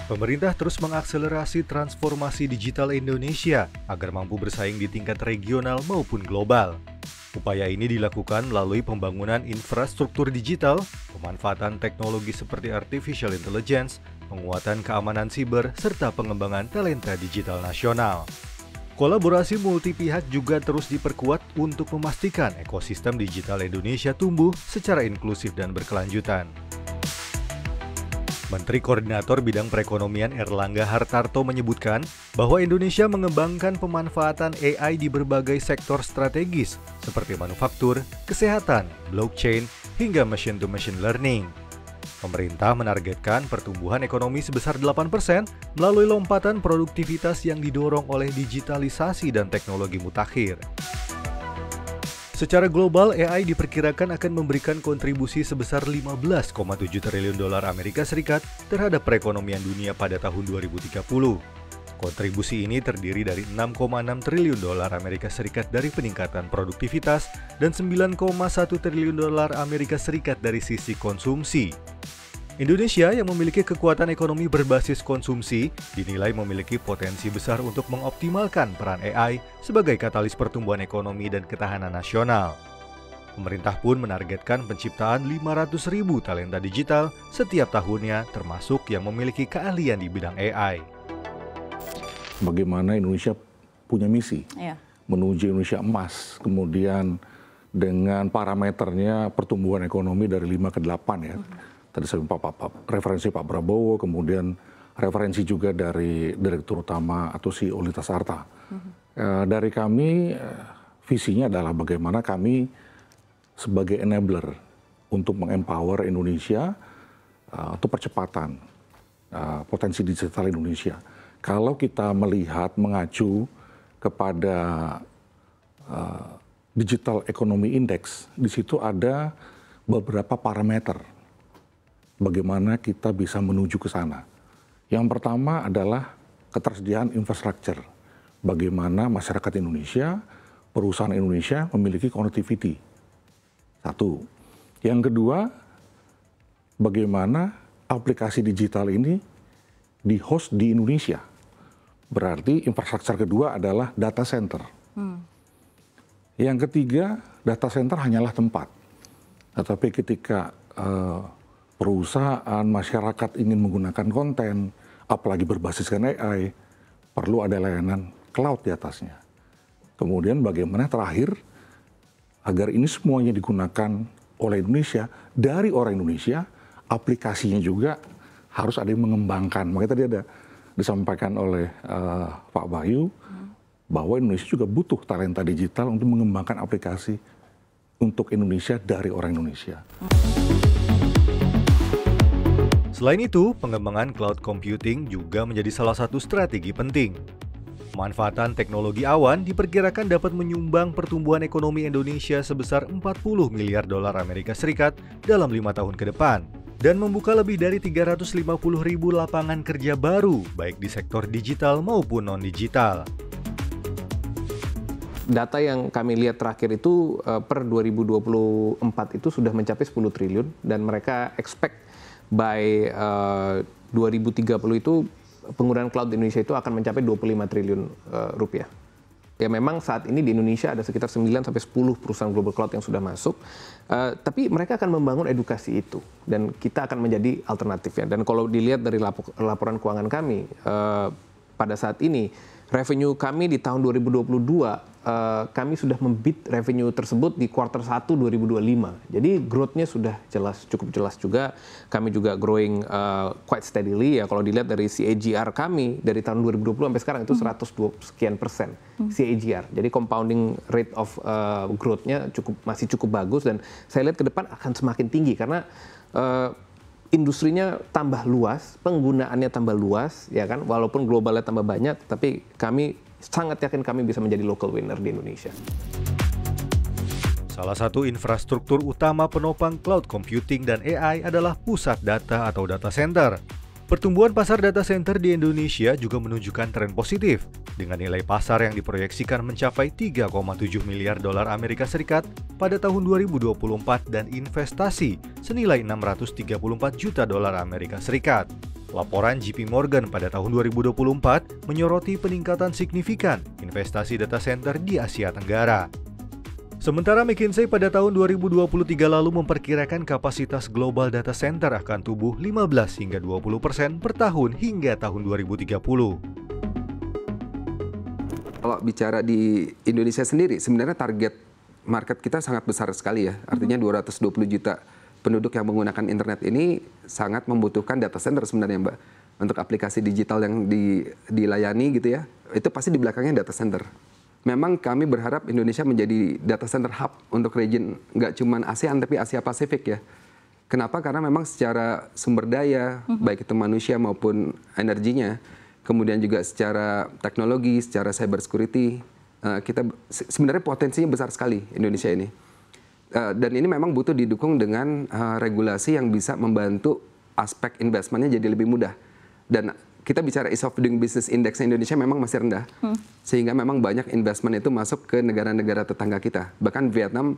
Pemerintah terus mengakselerasi transformasi digital Indonesia agar mampu bersaing di tingkat regional maupun global. Upaya ini dilakukan melalui pembangunan infrastruktur digital, pemanfaatan teknologi seperti artificial intelligence, penguatan keamanan siber, serta pengembangan talenta digital nasional. Kolaborasi multi pihak juga terus diperkuat untuk memastikan ekosistem digital Indonesia tumbuh secara inklusif dan berkelanjutan. Menteri Koordinator Bidang Perekonomian Erlangga Hartarto menyebutkan bahwa Indonesia mengembangkan pemanfaatan AI di berbagai sektor strategis seperti manufaktur, kesehatan, blockchain, hingga machine-to-machine learning. Pemerintah menargetkan pertumbuhan ekonomi sebesar 8% melalui lompatan produktivitas yang didorong oleh digitalisasi dan teknologi mutakhir. Secara global, AI diperkirakan akan memberikan kontribusi sebesar 15,7 triliun dolar Amerika Serikat terhadap perekonomian dunia pada tahun 2030. Kontribusi ini terdiri dari 6,6 triliun dolar Amerika Serikat dari peningkatan produktivitas dan 9,1 triliun dolar Amerika Serikat dari sisi konsumsi. Indonesia yang memiliki kekuatan ekonomi berbasis konsumsi dinilai memiliki potensi besar untuk mengoptimalkan peran AI sebagai katalis pertumbuhan ekonomi dan ketahanan nasional. Pemerintah pun menargetkan penciptaan 500.000 talenta digital setiap tahunnya, termasuk yang memiliki keahlian di bidang AI. Bagaimana Indonesia punya misi menuju Indonesia emas, kemudian dengan parameternya pertumbuhan ekonomi dari 5 ke 8 ya. Tadi saya referensi Pak Prabowo, kemudian referensi juga dari Direktur Utama atau CEO Lintas Arta. Dari kami, visinya adalah bagaimana kami sebagai enabler untuk mengempower Indonesia atau percepatan potensi digital Indonesia. Kalau kita melihat mengacu kepada Digital Economy Index, di situ ada beberapa parameter bagaimana kita bisa menuju ke sana. Yang pertama adalah ketersediaan infrastruktur. Bagaimana masyarakat Indonesia, perusahaan Indonesia memiliki connectivity. Satu. Yang kedua, bagaimana aplikasi digital ini di-host di Indonesia. Berarti infrastruktur kedua adalah data center. Yang ketiga, data center hanyalah tempat. Tetapi ketika perusahaan, masyarakat ingin menggunakan konten, apalagi berbasiskan AI, perlu ada layanan cloud di atasnya. Kemudian bagaimana terakhir, agar ini semuanya digunakan oleh Indonesia, dari orang Indonesia, aplikasinya juga harus ada yang mengembangkan. Makanya tadi ada disampaikan oleh Pak Bayu, bahwa Indonesia juga butuh talenta digital untuk mengembangkan aplikasi untuk Indonesia dari orang Indonesia. Selain itu, pengembangan cloud computing juga menjadi salah satu strategi penting. Pemanfaatan teknologi awan diperkirakan dapat menyumbang pertumbuhan ekonomi Indonesia sebesar 40 miliar dolar Amerika Serikat dalam 5 tahun ke depan, dan membuka lebih dari 350.000 lapangan kerja baru, baik di sektor digital maupun non-digital. Data yang kami lihat terakhir itu per 2024 itu sudah mencapai 10 triliun, dan mereka expect by 2030 itu penggunaan cloud di Indonesia itu akan mencapai 25 triliun rupiah. Ya memang saat ini di Indonesia ada sekitar 9-10 perusahaan global cloud yang sudah masuk, tapi mereka akan membangun edukasi itu, dan kita akan menjadi alternatifnya. Dan kalau dilihat dari laporan keuangan kami, pada saat ini revenue kami di tahun 2022, kami sudah membeat revenue tersebut di kuartal 1 2025. Jadi growth-nya sudah cukup jelas juga. Kami juga growing quite steadily ya. Kalau dilihat dari CAGR kami dari tahun 2020 sampai sekarang itu 120 sekian persen CAGR. Jadi compounding rate of growth-nya masih cukup bagus, dan saya lihat ke depan akan semakin tinggi karena industrinya tambah luas, penggunaannya tambah luas, ya kan? Walaupun globalnya tambah banyak, tapi kami sangat yakin kami bisa menjadi local winner di Indonesia. Salah satu infrastruktur utama penopang cloud computing dan AI adalah pusat data atau data center. Pertumbuhan pasar data center di Indonesia juga menunjukkan tren positif, dengan nilai pasar yang diproyeksikan mencapai 3,7 miliar dolar Amerika Serikat pada tahun 2024 dan investasi senilai 634 juta dolar Amerika Serikat. Laporan JP Morgan pada tahun 2024 menyoroti peningkatan signifikan investasi data center di Asia Tenggara. Sementara McKinsey pada tahun 2023 lalu memperkirakan kapasitas global data center akan tumbuh 15 hingga 20% per tahun hingga tahun 2030. Kalau bicara di Indonesia sendiri, sebenarnya target market kita sangat besar sekali ya. Artinya 220 juta penduduk yang menggunakan internet ini sangat membutuhkan data center sebenarnya, Mbak. Untuk aplikasi digital yang dilayani gitu ya, itu pasti di belakangnya data center. Memang kami berharap Indonesia menjadi data center hub untuk region, nggak cuma ASEAN tapi Asia Pasifik ya. Kenapa? Karena memang secara sumber daya, baik itu manusia maupun energinya, kemudian juga secara teknologi, secara cyber security, kita sebenarnya potensinya besar sekali Indonesia ini. Dan ini memang butuh didukung dengan regulasi yang bisa membantu aspek investmentnya jadi lebih mudah. Dan kita bicara Ease of Doing Business Index Indonesia memang masih rendah, sehingga memang banyak investment itu masuk ke negara-negara tetangga kita. Bahkan Vietnam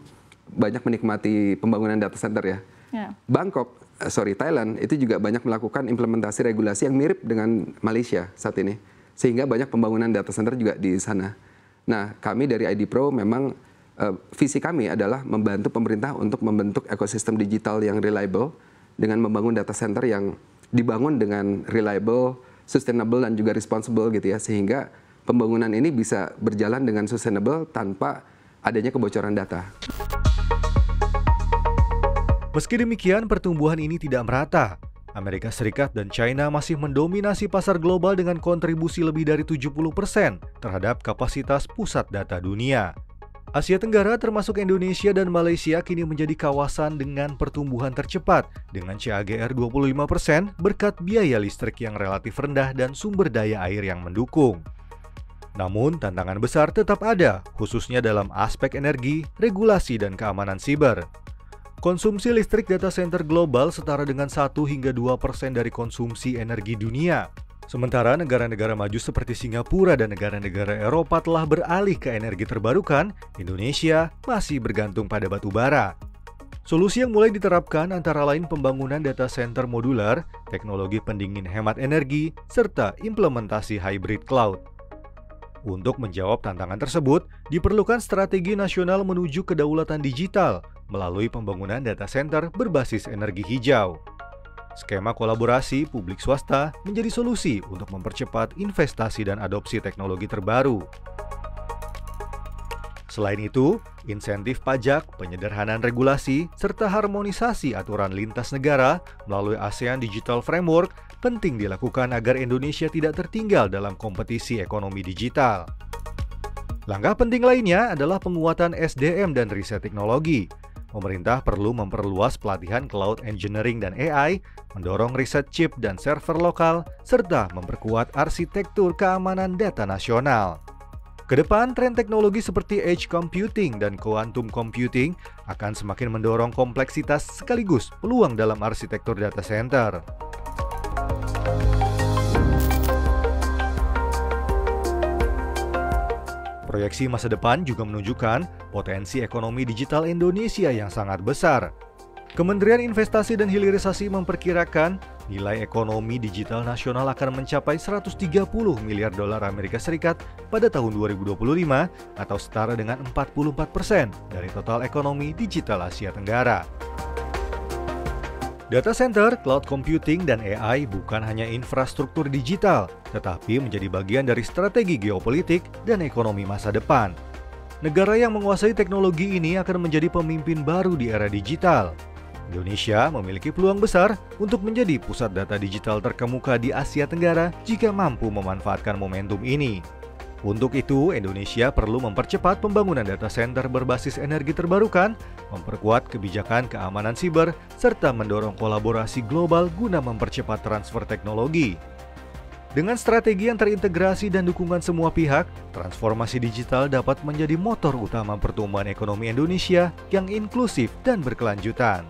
banyak menikmati pembangunan data center ya. Thailand itu juga banyak melakukan implementasi regulasi yang mirip dengan Malaysia saat ini, sehingga banyak pembangunan data center juga di sana. Nah, kami dari ID Pro memang visi kami adalah membantu pemerintah untuk membentuk ekosistem digital yang reliable dengan membangun data center yang dibangun dengan reliable, sustainable dan juga responsible gitu ya, sehingga pembangunan ini bisa berjalan dengan sustainable tanpa adanya kebocoran data. Meski demikian, pertumbuhan ini tidak merata. Amerika Serikat dan China masih mendominasi pasar global dengan kontribusi lebih dari 70% terhadap kapasitas pusat data dunia. Asia Tenggara termasuk Indonesia dan Malaysia kini menjadi kawasan dengan pertumbuhan tercepat dengan CAGR 25% berkat biaya listrik yang relatif rendah dan sumber daya air yang mendukung. Namun, tantangan besar tetap ada, khususnya dalam aspek energi, regulasi, dan keamanan siber. Konsumsi listrik data center global setara dengan 1 hingga 2% dari konsumsi energi dunia. Sementara negara-negara maju seperti Singapura dan negara-negara Eropa telah beralih ke energi terbarukan, Indonesia masih bergantung pada batu bara. Solusi yang mulai diterapkan antara lain pembangunan data center modular, teknologi pendingin hemat energi, serta implementasi hybrid cloud. Untuk menjawab tantangan tersebut, diperlukan strategi nasional menuju kedaulatan digital melalui pembangunan data center berbasis energi hijau. Skema kolaborasi publik swasta menjadi solusi untuk mempercepat investasi dan adopsi teknologi terbaru. Selain itu, insentif pajak, penyederhanaan regulasi, serta harmonisasi aturan lintas negara melalui ASEAN Digital Framework penting dilakukan agar Indonesia tidak tertinggal dalam kompetisi ekonomi digital. Langkah penting lainnya adalah penguatan SDM dan riset teknologi. Pemerintah perlu memperluas pelatihan cloud engineering dan AI, mendorong riset chip dan server lokal, serta memperkuat arsitektur keamanan data nasional. Kedepan, tren teknologi seperti edge computing dan quantum computing akan semakin mendorong kompleksitas sekaligus peluang dalam arsitektur data center. Proyeksi masa depan juga menunjukkan potensi ekonomi digital Indonesia yang sangat besar. Kementerian Investasi dan Hilirisasi memperkirakan nilai ekonomi digital nasional akan mencapai 130 miliar dolar Amerika Serikat pada tahun 2025 atau setara dengan 44% dari total ekonomi digital Asia Tenggara. Data center, cloud computing, dan AI bukan hanya infrastruktur digital, tetapi menjadi bagian dari strategi geopolitik dan ekonomi masa depan. Negara yang menguasai teknologi ini akan menjadi pemimpin baru di era digital. Indonesia memiliki peluang besar untuk menjadi pusat data digital terkemuka di Asia Tenggara jika mampu memanfaatkan momentum ini. Untuk itu, Indonesia perlu mempercepat pembangunan data center berbasis energi terbarukan, memperkuat kebijakan keamanan siber, serta mendorong kolaborasi global guna mempercepat transfer teknologi. Dengan strategi yang terintegrasi dan dukungan semua pihak, transformasi digital dapat menjadi motor utama pertumbuhan ekonomi Indonesia yang inklusif dan berkelanjutan.